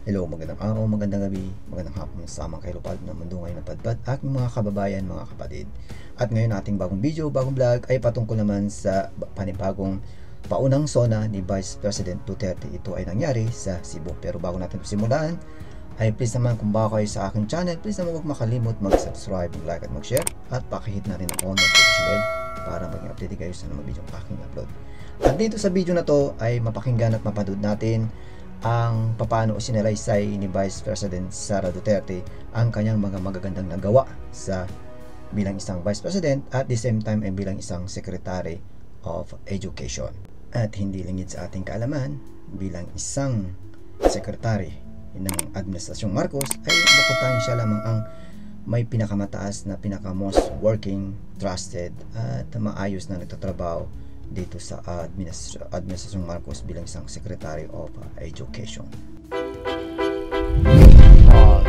Hello, magandang araw, magandang gabi, magandang hapon sa mga kailupad na mundo ngayon ng padpad, aking mga kababayan, mga kapatid. At ngayon ating bagong video, bagong vlog ay patungkol naman sa panibagong paunang SONA ni Vice President Duterte. Ito ay nangyari sa Cebu. Pero bago natin simulan, ay please naman kung bago kayo sa aking channel, please naman huwag makalimot mag-subscribe, mag-like at mag-share. At pakihit na rin ang notification bell para maging update kayo sa mga video aking upload. At dito sa video na to ay mapakinggan at mapanood natin ang papaano sinalaysay ni Vice President Sara Duterte ang kanyang mga magagandang nagawa sa bilang isang Vice President at the same time ay bilang isang Secretary of Education. At hindi lingid sa ating kaalaman, bilang isang Secretary ng Administrasyong Marcos ay bukod siya lamang ang may pinakamataas na pinaka-most working, trusted at maayos na nagtatrabaho dito sa Administrasyong Marcos bilang isang Secretary of Education. 5, 4,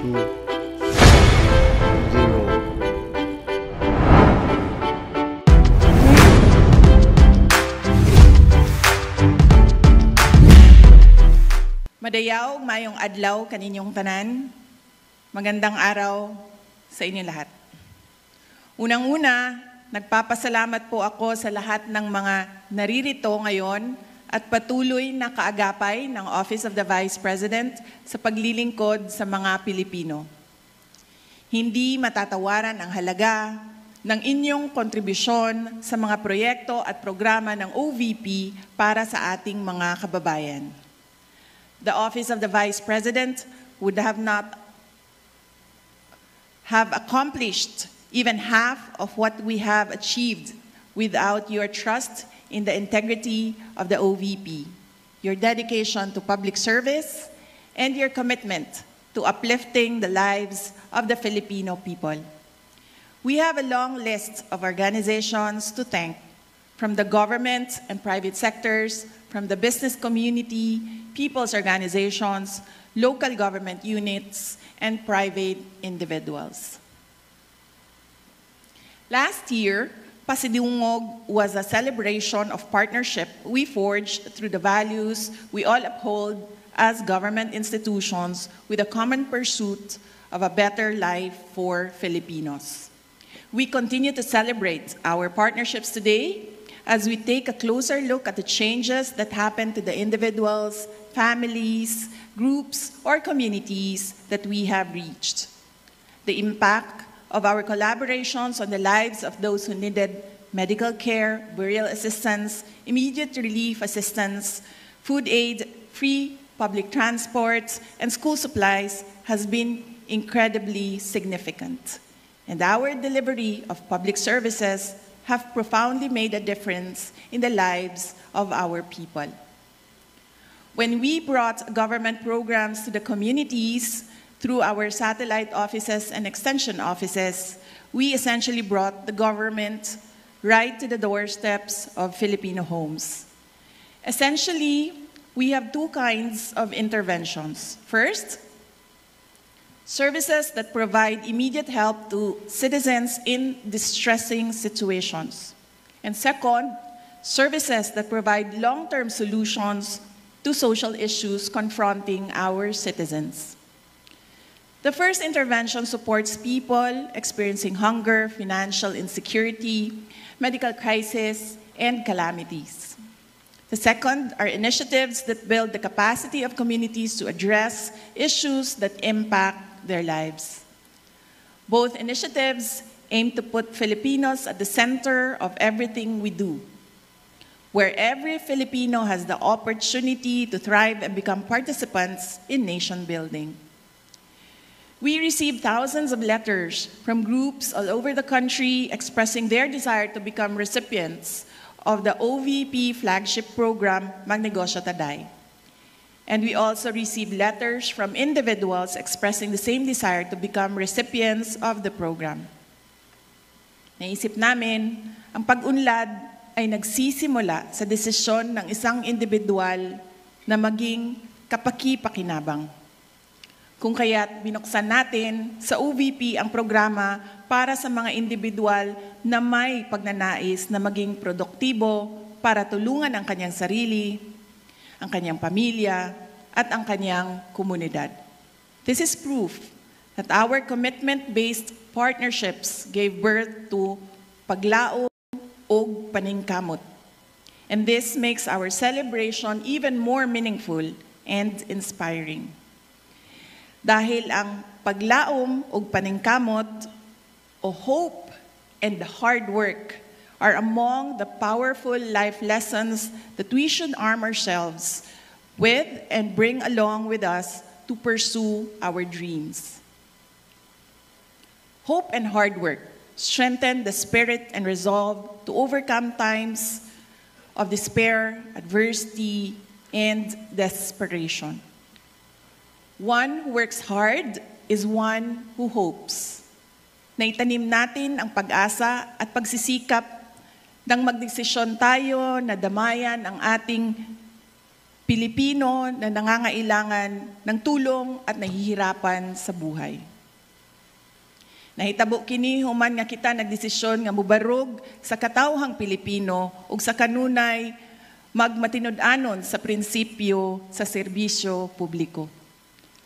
3, 2, 0. Madayaw, mayong adlaw kaninyong tanan. Magandang araw sa inyo lahat. Unang-una, nagpapasalamat po ako sa lahat ng mga naririto ngayon at patuloy na kaagapay ng Office of the Vice President sa paglilingkod sa mga Pilipino. Hindi matatawaran ang halaga ng inyong kontribusyon sa mga proyekto at programa ng OVP para sa ating mga kababayan. The Office of the Vice President would not have accomplished even half of what we have achieved without your trust in the integrity of the OVP, your dedication to public service, and your commitment to uplifting the lives of the Filipino people. We have a long list of organizations to thank, from the government and private sectors, from the business community, people's organizations, local government units, and private individuals. Last year, Pasidungog was a celebration of partnership we forged through the values we all uphold as government institutions with a common pursuit of a better life for Filipinos. We continue to celebrate our partnerships today as we take a closer look at the changes that happen to the individuals, families, groups, or communities that we have reached. The impact of our collaborations on the lives of those who needed medical care, burial assistance, immediate relief assistance, food aid, free public transport, and school supplies has been incredibly significant. And our delivery of public services have profoundly made a difference in the lives of our people. When we brought government programs to the communities, through our satellite offices and extension offices, we essentially brought the government right to the doorsteps of Filipino homes. Essentially, we have two kinds of interventions. First, services that provide immediate help to citizens in distressing situations. And second, services that provide long-term solutions to social issues confronting our citizens. The first intervention supports people experiencing hunger, financial insecurity, medical crisis, and calamities. The second are initiatives that build the capacity of communities to address issues that impact their lives. Both initiatives aim to put Filipinos at the center of everything we do, where every Filipino has the opportunity to thrive and become participants in nation building. We received thousands of letters from groups all over the country expressing their desire to become recipients of the OVP flagship program, Magnegosyo Taday. And we also received letters from individuals expressing the same desire to become recipients of the program. Naisip namin, ang pag-unlad ay nagsisimula sa desisyon ng isang individual na maging kapaki-pakinabang. Kung kaya't binuksan natin sa OVP ang programa para sa mga individual na may pagnanais na maging produktibo para tulungan ang kanyang sarili, ang kanyang pamilya, at ang kanyang komunidad. This is proof that our commitment-based partnerships gave birth to paglaom o paningkamot. And this makes our celebration even more meaningful and inspiring. Dahil ang paglaom o paningkamot o hope and hard work are among the powerful life lessons that we should arm ourselves with and bring along with us to pursue our dreams. Hope and hard work strengthen the spirit and resolve to overcome times of despair, adversity, and desperation. One who works hard is one who hopes. Naitanim natin ang pag-asa at pagsisikap nang magdesisyon tayo na damayan ang ating Pilipino na nangangailangan ng tulong at nahihirapan sa buhay. Nahitabo kini human nga kita nagdesisyon nga mubarog sa katawhang Pilipino ug sa kanunay magmatinud-anon sa prinsipyo sa serbisyo publiko.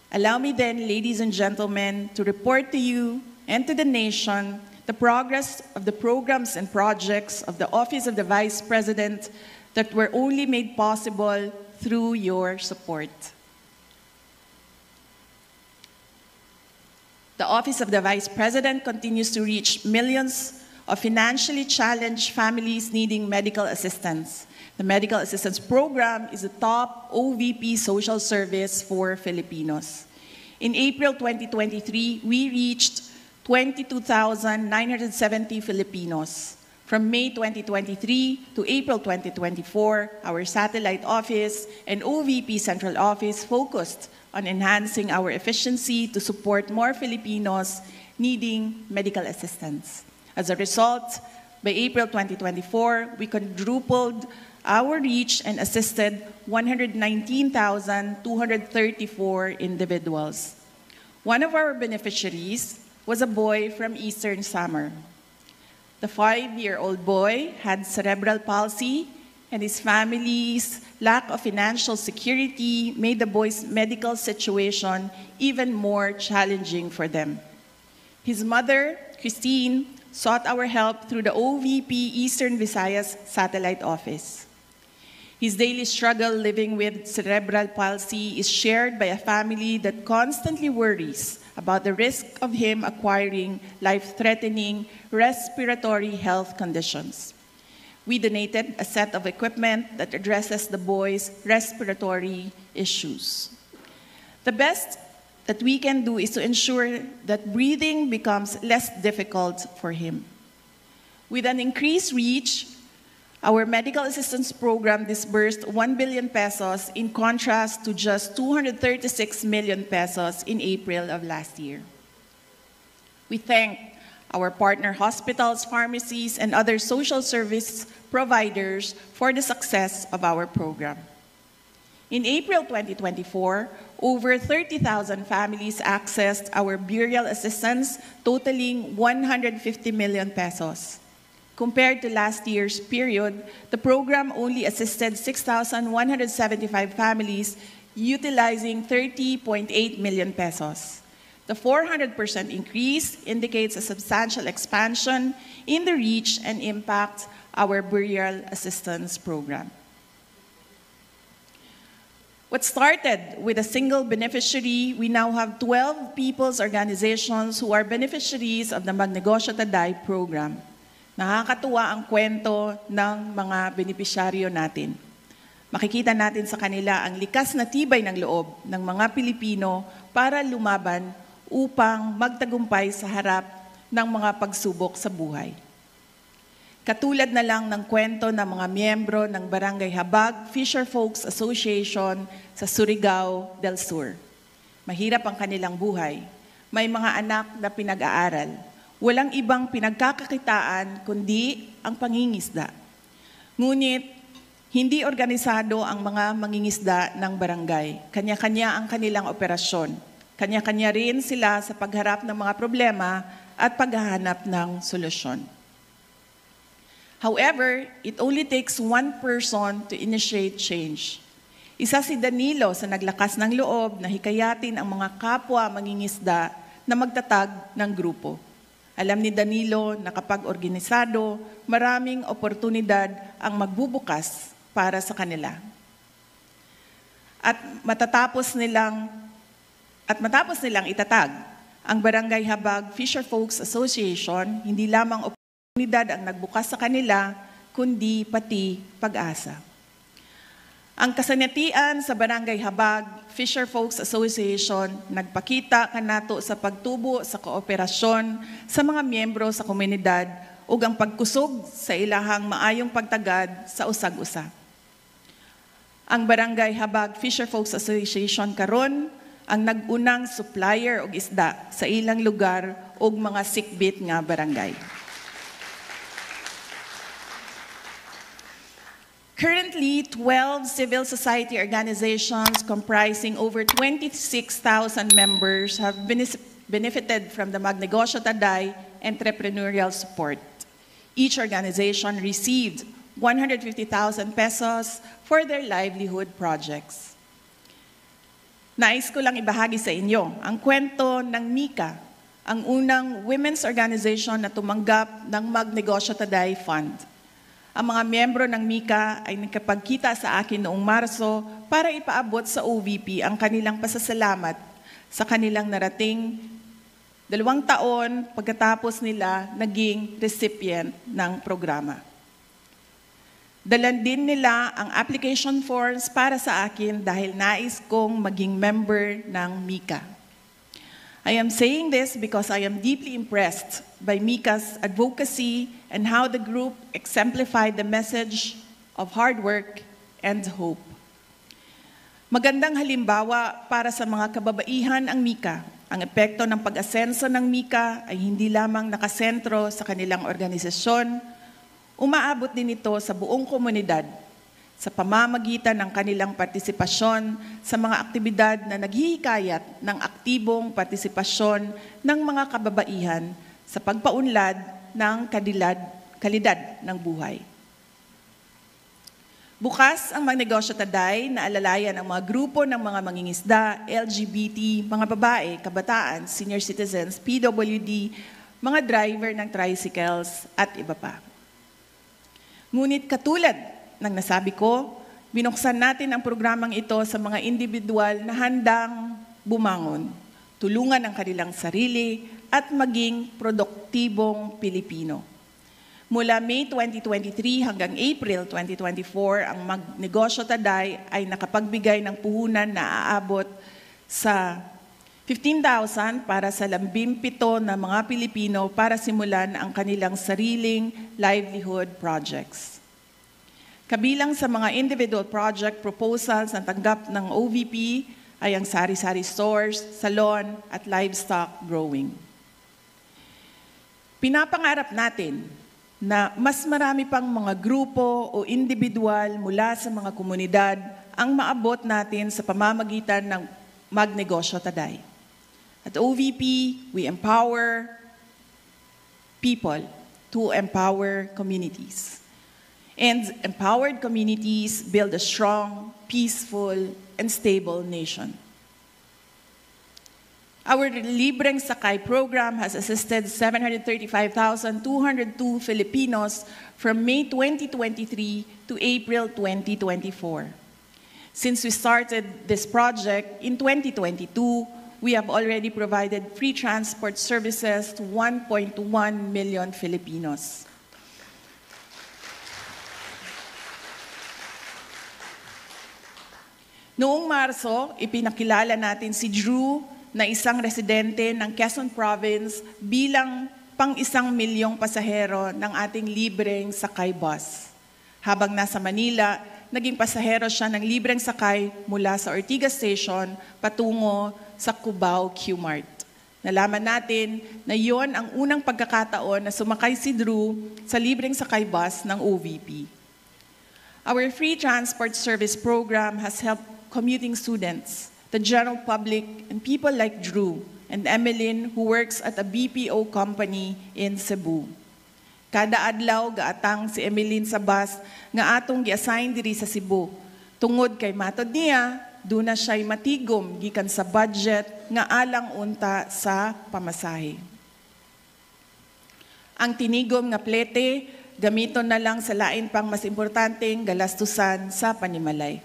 Allow me then, ladies and gentlemen, to report to you and to the nation the progress of the programs and projects of the Office of the Vice President that were only made possible through your support. The Office of the Vice President continues to reach millions of financially challenged families needing medical assistance. The Medical Assistance Program is the top OVP social service for Filipinos. In April 2023, we reached 22,970 Filipinos. From May 2023 to April 2024, our satellite office and OVP Central Office focused on enhancing our efficiency to support more Filipinos needing medical assistance. As a result, by April 2024, we quadrupled our reach and assisted 119,234 individuals. One of our beneficiaries was a boy from Eastern Samar. The 5-year-old boy had cerebral palsy, and his family's lack of financial security made the boy's medical situation even more challenging for them. His mother, Christine, sought our help through the OVP Eastern Visayas Satellite Office. His daily struggle living with cerebral palsy is shared by a family that constantly worries about the risk of him acquiring life-threatening respiratory health conditions. We donated a set of equipment that addresses the boy's respiratory issues. The best that we can do is to ensure that breathing becomes less difficult for him. With an increased reach, our medical assistance program disbursed 1 billion pesos in contrast to just 236 million pesos in April of last year. We thank our partner hospitals, pharmacies, and other social service providers for the success of our program. In April 2024, over 30,000 families accessed our burial assistance totaling 150 million pesos. Compared to last year's period, the program only assisted 6,175 families utilizing 30.8 million pesos. The 400% increase indicates a substantial expansion in the reach and impact our burial assistance program. What started with a single beneficiary, we now have 12 people's organizations who are beneficiaries of the Magnegosyo Taday program. Nakakatuwa ang kwento ng mga benepisyaryo natin. Makikita natin sa kanila ang likas na tibay ng loob ng mga Pilipino para lumaban upang magtagumpay sa harap ng mga pagsubok sa buhay. Katulad na lang ng kwento ng mga miyembro ng Barangay Habag Fisher Folks Association sa Surigao del Sur. Mahirap ang kanilang buhay. May mga anak na pinag-aaral. Walang ibang pinagkakakitaan kundi ang pangingisda. Ngunit, hindi organisado ang mga mangingisda ng barangay. Kanya-kanya ang kanilang operasyon. Kanya-kanya rin sila sa pagharap ng mga problema at paghahanap ng solusyon. However, it only takes one person to initiate change. Isa si Danilo sa naglakas ng loob na hikayatin ang mga kapwa mangingisda na magtatag ng grupo. Alam ni Danilo na kapag organisado, maraming oportunidad ang magbubukas para sa kanila. At matapos nilang itatag ang Barangay Habag Fisher Folks Association, hindi lamang oportunidad ang nagbukas sa kanila, kundi pati pag-asa. Ang kasanatian sa Barangay Habag Fisher Folks Association nagpakita kanato sa pagtubo sa kooperasyon sa mga miyembro sa komunidad ug ang pagkusog sa ilahang maayong pagtagad sa usag-usa. Ang Barangay Habag Fisher Folks Association karon ang nag-unang supplier og isda sa ilang lugar ug mga sikbit nga barangay. Currently, 12 civil society organizations comprising over 26,000 members have benefited from the Magnegosyo Taday entrepreneurial support. Each organization received 150,000 pesos for their livelihood projects. Nais ko lang ibahagi sa inyo ang kwento ng Mika, ang unang women's organization na tumanggap ng Magnegosyo Taday Fund. Ang mga miyembro ng Mika ay nagkapagkita sa akin noong Marso para ipaabot sa OVP ang kanilang pasasalamat sa kanilang narating 2 taon pagkatapos nila naging recipient ng programa. Dalan din nila ang application forms para sa akin dahil nais kong maging member ng Mika. I am saying this because I am deeply impressed by Mika's advocacy and how the group exemplified the message of hard work and hope. Magandang halimbawa para sa mga kababaihan ang Mika. Ang epekto ng pag-asenso ng Mika ay hindi lamang nakasentro sa kanilang organisasyon, umaabot din ito sa buong komunidad sa pamamagitan ng kanilang partisipasyon sa mga aktibidad na naghihikayat ng aktibong partisipasyon ng mga kababaihan sa pagpaunlad ng kalidad ng buhay. Bukas ang Magnegosyo Taday na alalayan ang mga grupo ng mga mangingisda, LGBT, mga babae, kabataan, senior citizens, PWD, mga driver ng tricycles at iba pa. Ngunit katulad ng nasabi ko, binuksan natin ang programang ito sa mga individual na handang bumangon, tulungan ang kanilang sarili at maging produktibong Pilipino. Mula May 2023 hanggang April 2024, ang Magnegosyo Taday ay nakapagbigay ng puhunan na aabot sa 15,000 para sa 17 na mga Pilipino para simulan ang kanilang sariling livelihood projects. Kabilang sa mga individual project proposals na tanggap ng OVP ay ang sari-sari stores, salon at livestock growing. Pinapangarap natin na mas marami pang mga grupo o individual mula sa mga komunidad ang maabot natin sa pamamagitan ng Magnegosyo Taday. At OVP, we empower people to empower communities. And empowered communities build a strong, peaceful, and stable nation. Our Libreng Sakay program has assisted 735,202 Filipinos from May 2023 to April 2024. Since we started this project in 2022, we have already provided free transport services to 1.1 million Filipinos. Noong Marso, ipinakilala natin si Drew na isang residente ng Quezon Province bilang pang-1 milyong pasahero ng ating libreng sakay bus. Habang nasa Manila, naging pasahero siya ng libreng sakay mula sa Ortigas Station patungo sa Cubao Q-Mart. Nalaman natin na yon ang unang pagkakataon na sumakay si Drew sa libreng sakay bus ng OVP. Our free transport service program has helped commuting students, the general public, and people like Drew and Emeline who works at a BPO company in Cebu. Kada adlaw gaatang si Emeline sa bus nga atong gi-assign diri sa Cebu Tungod kay matod niya, doon na siya'y matigom gikan sa budget nga alang unta sa pamasahe. Ang tinigom nga plete, gamiton na lang sa lain pang mas importanteng galastusan sa panimalay.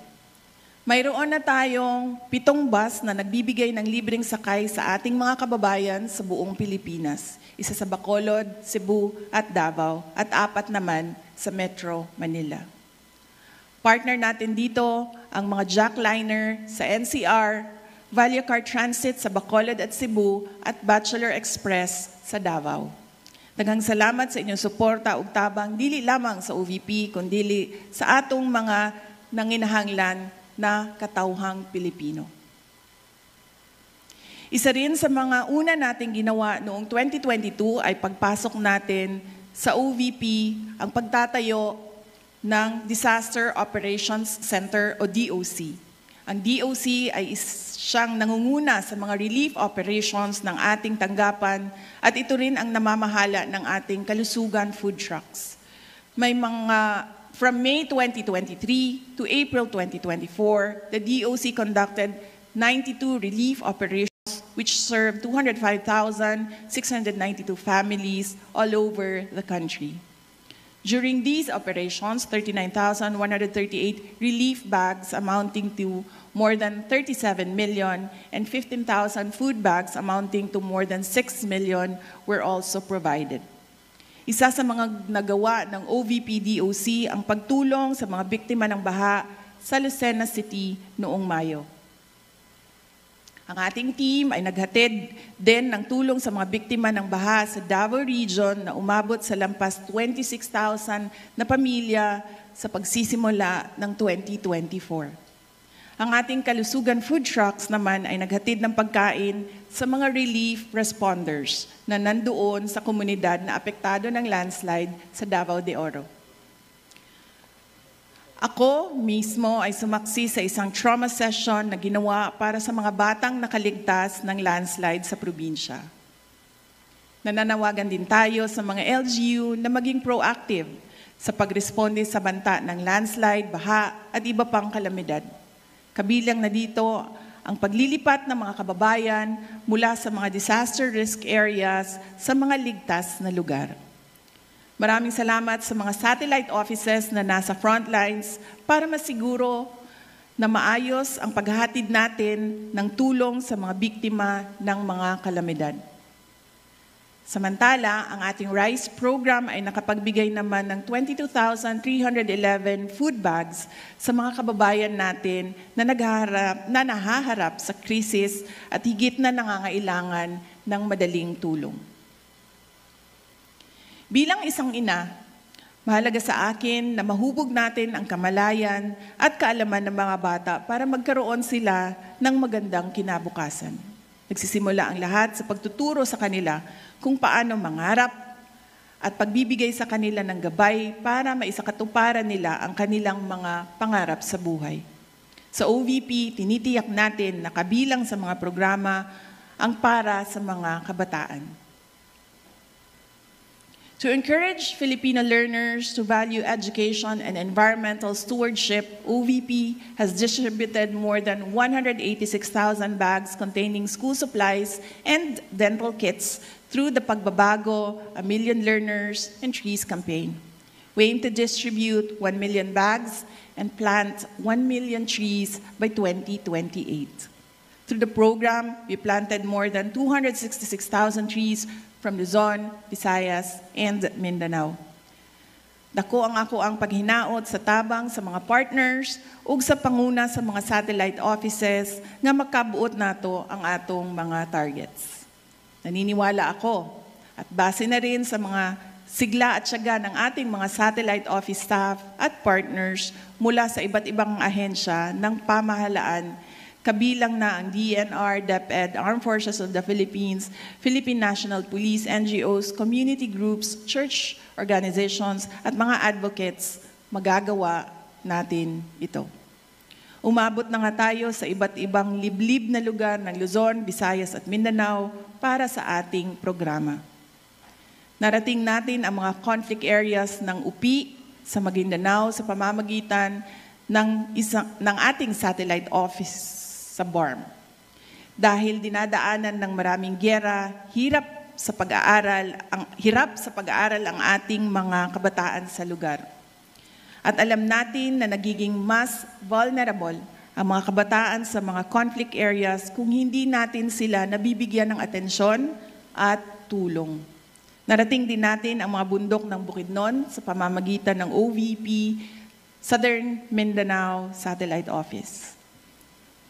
Mayroon na tayong 7 bus na nagbibigay ng libreng sakay sa ating mga kababayan sa buong Pilipinas. Isa sa Bacolod, Cebu at Davao at 4 naman sa Metro Manila. Partner natin dito ang mga jackliner sa NCR, Vallecar Transit sa Bacolod at Cebu at Bachelor Express sa Davao. Daghang salamat sa inyong suporta ug tabang dili lamang sa OVP kundi sa atong mga nanginahanglan na katawhang Pilipino. Isa rin sa mga una nating ginawa noong 2022 ay pagpasok natin sa OVP ang pagtatayo ng Disaster Operations Center o DOC. Ang DOC ay siyang nangunguna sa mga relief operations ng ating tanggapan at ito rin ang namamahala ng ating kalusugan food trucks. May mga From May 2023 to April 2024, the DOC conducted 92 relief operations which served 205,692 families all over the country. During these operations, 39,138 relief bags amounting to more than 37 million and 15,000 food bags amounting to more than 6 million were also provided. Isa sa mga nagawa ng OVP-DOC ang pagtulong sa mga biktima ng baha sa Lucena City noong Mayo. Ang ating team ay naghatid din ng tulong sa mga biktima ng baha sa Davao Region na umabot sa lampas 26,000 na pamilya sa pagsisimula ng 2024. Ang ating kalusugan food trucks naman ay naghatid ng pagkain sa mga relief responders na nandoon sa komunidad na apektado ng landslide sa Davao de Oro. Ako mismo ay sumaksi sa isang trauma session na ginawa para sa mga batang nakaligtas ng landslide sa probinsya. Nananawagan din tayo sa mga LGU na maging proactive sa pagresponde sa banta ng landslide, baha at iba pang kalamidad. Kabilang na dito ang paglilipat ng mga kababayan mula sa mga disaster risk areas sa mga ligtas na lugar. Maraming salamat sa mga satellite offices na nasa front lines para masiguro na maayos ang paghahatid natin ng tulong sa mga biktima ng mga kalamidad. Samantala, ang ating RISE program ay nakapagbigay naman ng 22,311 food bags sa mga kababayan natin na nahaharap sa krisis at higit na nangangailangan ng madaling tulong. Bilang isang ina, mahalaga sa akin na mahubog natin ang kamalayan at kaalaman ng mga bata para magkaroon sila ng magandang kinabukasan. Nagsisimula ang lahat sa pagtuturo sa kanila kung paano mangarap at pagbibigay sa kanila ng gabay para maisakatuparan nila ang kanilang mga pangarap sa buhay. Sa OVP, tinitiyak natin na kabilang sa mga programa ang para sa mga kabataan. To encourage Filipino learners to value education and environmental stewardship, OVP has distributed more than 186,000 bags containing school supplies and dental kits through the Pagbabago, A Million Learners and Trees campaign. We aim to distribute 1 million bags and plant 1 million trees by 2028. Through the program, we planted more than 266,000 trees from Luzon, Visayas, and Mindanao. Dako ang paghinaot sa tabang sa mga partners ug sa panguna sa mga satellite offices nga makabuot nato ang atong mga targets. Naniniwala ako at base na rin sa mga sigla at tiyaga ng ating mga satellite office staff at partners mula sa iba't ibang ahensya ng pamahalaan, kabilang na ang DNR, DepEd, Armed Forces of the Philippines, Philippine National Police, NGOs, community groups, church organizations, at mga advocates, magagawa natin ito. Umabot na nga tayo sa iba't ibang liblib na lugar ng Luzon, Visayas at Mindanao para sa ating programa. Narating natin ang mga conflict areas ng UPI sa Maguindanao sa pamamagitan ng ating satellite office sa BARM. Dahil dinadaanan ng maraming giyera, hirap sa pag-aaral ang ating mga kabataan sa lugar. At alam natin na nagiging mas vulnerable ang mga kabataan sa mga conflict areas kung hindi natin sila nabibigyan ng atensyon at tulong. Narating din natin ang mga bundok ng Bukidnon sa pamamagitan ng OVP Southern Mindanao Satellite Office.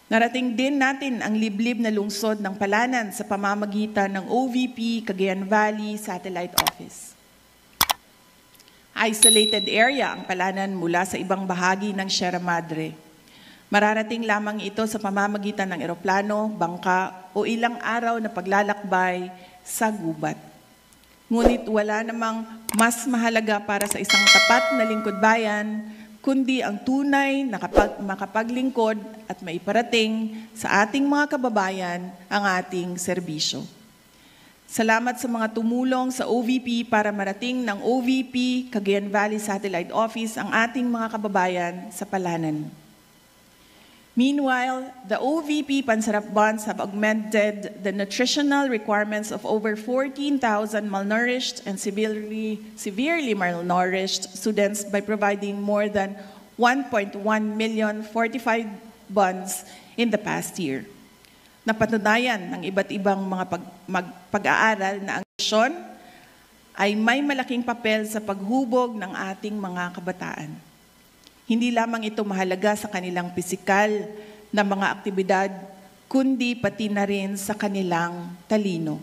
Narating din natin ang liblib na lungsod ng Palanan sa pamamagitan ng OVP Cagayan Valley Satellite Office. Isolated area ang Palanan mula sa ibang bahagi ng Sierra Madre. Mararating lamang ito sa pamamagitan ng eroplano, bangka o ilang araw na paglalakbay sa gubat. Ngunit wala namang mas mahalaga para sa isang tapat na lingkod bayan, kundi ang tunay na makapaglingkod at maiparating sa ating mga kababayan ang ating serbisyo. Salamat sa mga tumulong sa OVP para marating ng OVP Cagayan Valley Satellite Office ang ating mga kababayan sa Palanan. Meanwhile, the OVP Pansarap Bonds have augmented the nutritional requirements of over 14,000 malnourished and severely malnourished students by providing more than 1.1 million fortified bonds in the past year. Napatunayan ng iba't ibang mga pag-aaral na ang misyon ay may malaking papel sa paghubog ng ating mga kabataan. Hindi lamang ito mahalaga sa kanilang pisikal na mga aktibidad, kundi pati na rin sa kanilang talino.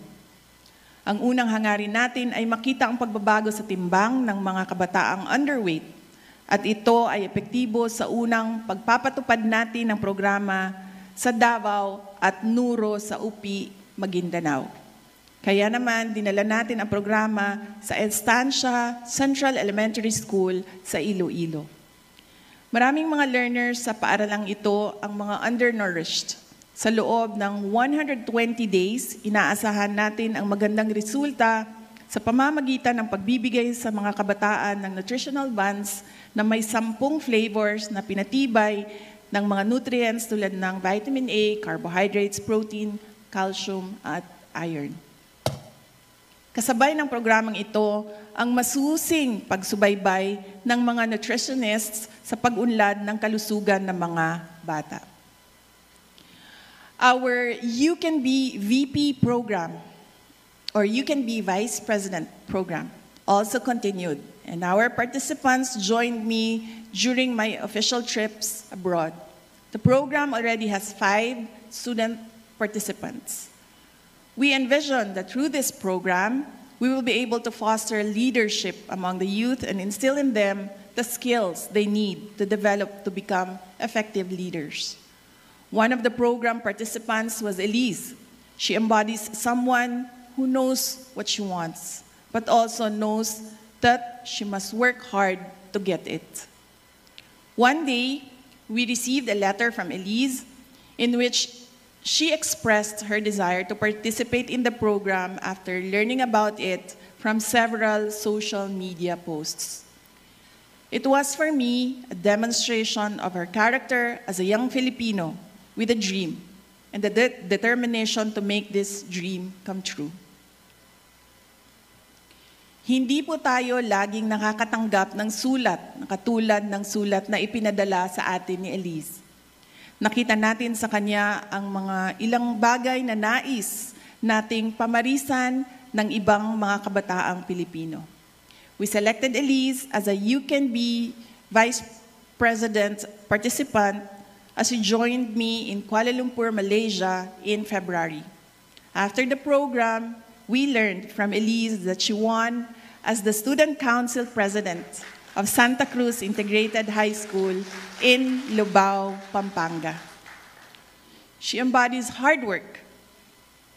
Ang unang hangarin natin ay makita ang pagbabago sa timbang ng mga kabataang underweight at ito ay epektibo sa unang pagpapatupad natin ng programa sa Davao at Nuro sa UPI, Maguindanao. Kaya naman, dinala natin ang programa sa Estancia Central Elementary School sa Iloilo. Maraming mga learners sa paaralang ito ang mga undernourished. Sa loob ng 120 days, inaasahan natin ang magandang resulta sa pamamagitan ng pagbibigay sa mga kabataan ng nutritional bonds na may 10 flavors na pinatibay ng mga nutrients tulad ng vitamin A, carbohydrates, protein, calcium, at iron. Kasabay ng programang ito ang masusing pagsubaybay ng mga nutritionists sa pag-unlad ng kalusugan ng mga bata. Our You Can Be VP program, or You Can Be Vice President program, also continued, and our participants joined me during my official trips abroad. The program already has 5 student participants. We envision that through this program, we will be able to foster leadership among the youth and instill in them the skills they need to develop to become effective leaders. One of the program participants was Elise. She embodies someone who knows what she wants, but also knows that she must work hard to get it. One day, we received a letter from Elise in which she expressed her desire to participate in the program after learning about it from several social media posts. It was for me a demonstration of her character as a young Filipino with a dream and the determination to make this dream come true. Hindi po tayo laging nakakatanggap ng sulat na katulad ng sulat na ipinadala sa atin ni Elise. Nakita natin sa kanya ang mga ilang bagay na nais nating pamarisan ng ibang mga kabataang Pilipino. We selected Elise as a You Can Be Vice President participant as she joined me in Kuala Lumpur, Malaysia in February. After the program, we learned from Elise that she won as the Student Council President of Santa Cruz Integrated High School in Lubao, Pampanga. She embodies hard work,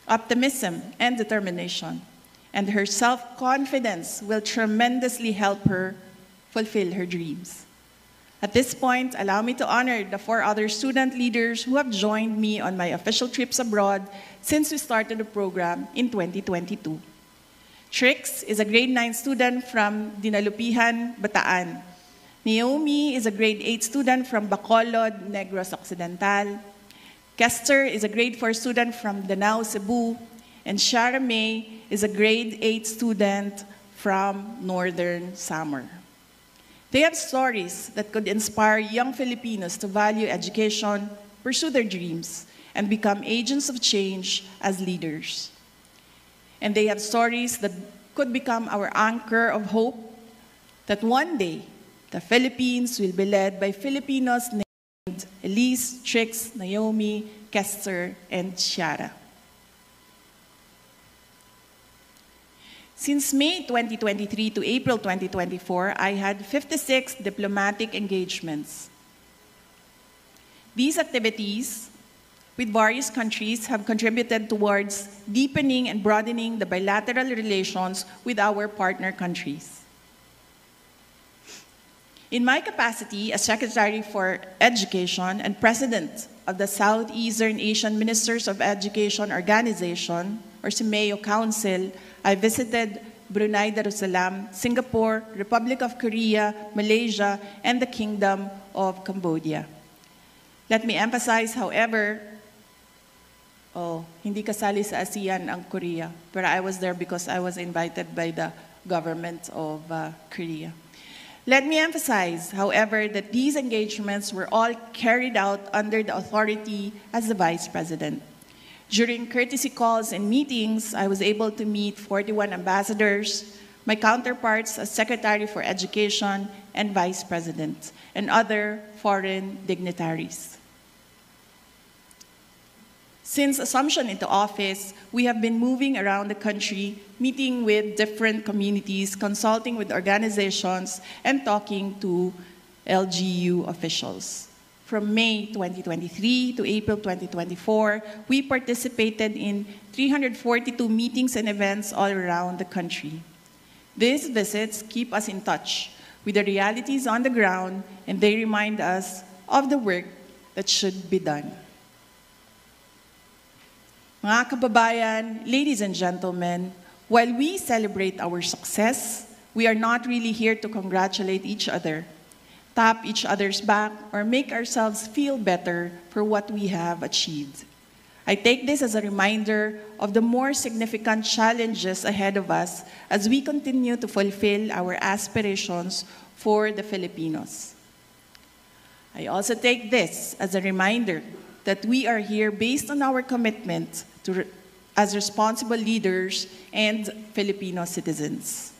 optimism, and determination, and her self-confidence will tremendously help her fulfill her dreams. At this point, allow me to honor the 4 other student leaders who have joined me on my official trips abroad since we started the program in 2022. Trix is a grade 9 student from Dinalupihan, Bataan. Naomi is a grade 8 student from Bacolod, Negros Occidental. Kester is a grade 4 student from Danao, Cebu. And Shara May is a grade 8 student from Northern Samar. They have stories that could inspire young Filipinos to value education, pursue their dreams, and become agents of change as leaders. And they have stories that could become our anchor of hope that one day the Philippines will be led by Filipinos named Elise, Trix, Naomi, Kester, and Ciara. Since May 2023 to April 2024, I had 56 diplomatic engagements. These activities with various countries have contributed towards deepening and broadening the bilateral relations with our partner countries. In my capacity as Secretary for Education and President of the Southeastern Asian Ministers of Education Organization, or SIMEO Council, I visited Brunei Darussalam, Singapore, Republic of Korea, Malaysia, and the Kingdom of Cambodia. Let me emphasize, however, hindi kasali sa ASEAN ang Korea, but I was there because I was invited by the government of Korea. Let me emphasize, however, that these engagements were all carried out under the authority as the Vice President. During courtesy calls and meetings, I was able to meet 41 ambassadors, my counterparts as Secretary for Education and Vice President, and other foreign dignitaries. Since assumption into office, we have been moving around the country, meeting with different communities, consulting with organizations, and talking to LGU officials. From May 2023 to April 2024, we participated in 342 meetings and events all around the country. These visits keep us in touch with the realities on the ground, and they remind us of the work that should be done. Mga kababayan, ladies and gentlemen, while we celebrate our success, we are not really here to congratulate each other, tap each other's back, or make ourselves feel better for what we have achieved. I take this as a reminder of the more significant challenges ahead of us as we continue to fulfill our aspirations for the Filipinos. I also take this as a reminder that we are here based on our commitment as responsible leaders and Filipino citizens.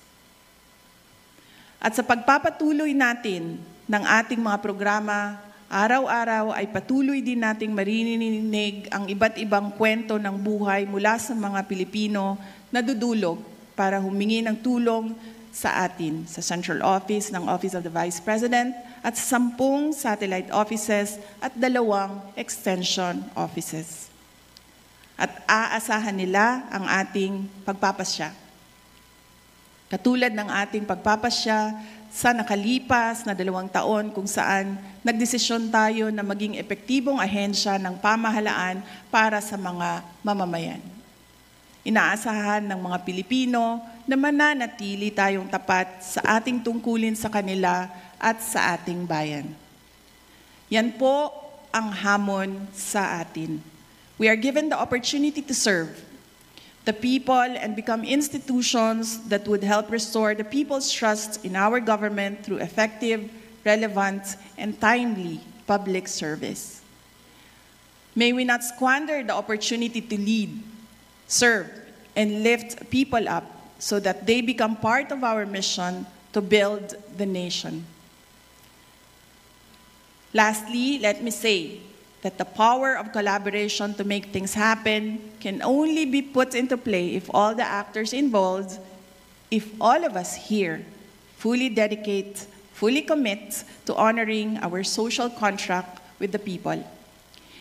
At sa pagpapatuloy natin ng ating mga programa, araw-araw ay patuloy din nating maririnig ang iba't ibang kwento ng buhay mula sa mga Pilipino na dudulog para humingi ng tulong sa atin sa Central Office ng Office of the Vice President at 10 satellite offices at 2 extension offices. At aasahan nila ang ating pagpapasya. Katulad ng ating pagpapasya sa nakalipas na 2 taon kung saan nagdesisyon tayo na maging epektibong ahensya ng pamahalaan para sa mga mamamayan. Inaasahan ng mga Pilipino na mananatili tayong tapat sa ating tungkulin sa kanila at sa ating bayan. Yan po ang hamon sa atin. We are given the opportunity to serve the people and become institutions that would help restore the people's trust in our government through effective, relevant, and timely public service. May we not squander the opportunity to lead, serve, and lift people up so that they become part of our mission to build the nation. Lastly, let me say that the power of collaboration to make things happen can only be put into play if all the actors involved, if all of us here fully dedicate, fully commit to honoring our social contract with the people.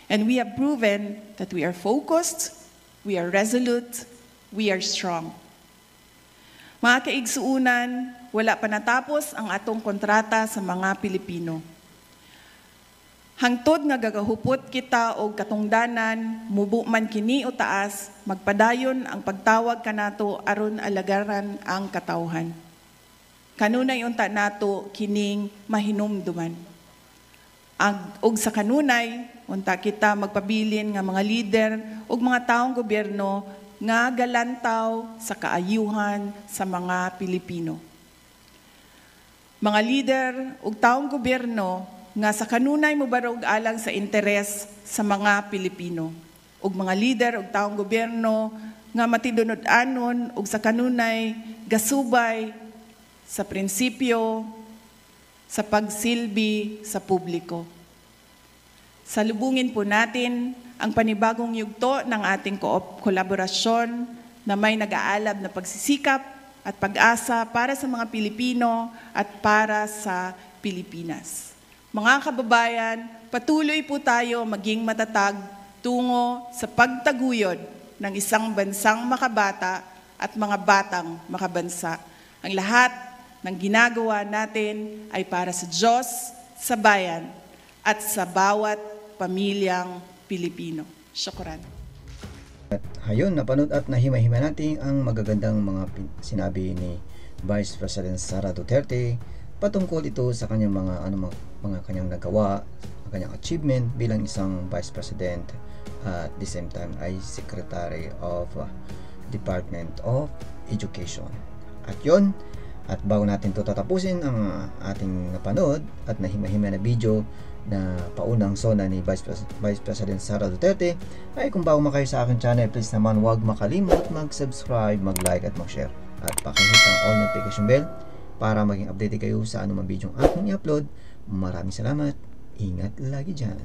And we have proven that we are focused, we are resolute, we are strong. Mga kaigsuunan, wala pa natapos ang atong kontrata sa mga Pilipino. Hangtod nga gagahupot kita og katungdanan, mubo man kini o taas, magpadayon ang pagtawag kanato aron alagaran ang katawhan. kanunay unta nato kining mahinumduman. Og sa kanunay, unta kita magpabilin nga mga leader ug mga taong gobyerno nga galantaw sa kaayuhan sa mga Pilipino. Mga leader ug taong gobyerno nga sa kanunay mobarog alang sa interes sa mga Pilipino. Ug mga leader ug taong gobyerno nga matidunod-anon ug sa kanunay gasubay sa prinsipyo sa pagsilbi sa publiko. Salubungin po natin ang panibagong yugto ng ating kolaborasyon na may nag-aalab na pagsisikap at pag-asa para sa mga Pilipino at para sa Pilipinas. Mga kababayan, patuloy po tayo maging matatag tungo sa pagtaguyod ng isang bansang makabata at mga batang makabansa. Ang lahat ng ginagawa natin ay para sa Diyos, sa bayan, at sa bawat pamilyang Pilipino. Syukran. At hayon, napanood at nahima-hima natin ang magagandang mga sinabi ni Vice President Sara Duterte patungkol ito sa kanyang mga kanyang nagawa, ang kanyang achievement bilang isang Vice President at the same time ay Secretary of Department of Education. At yon, at bago natin ito tatapusin ang ating napanood at nahima-hima na video na paunang sona ni Vice President Sara Duterte, ay kung bago kayo sa aking channel, please naman huwag makalimot mag-subscribe, mag-like at mag-share. At pakihit ang all notification bell para maging updated kayo sa anumang video aking i-upload. Maraming salamat. Ingat lagi dyan.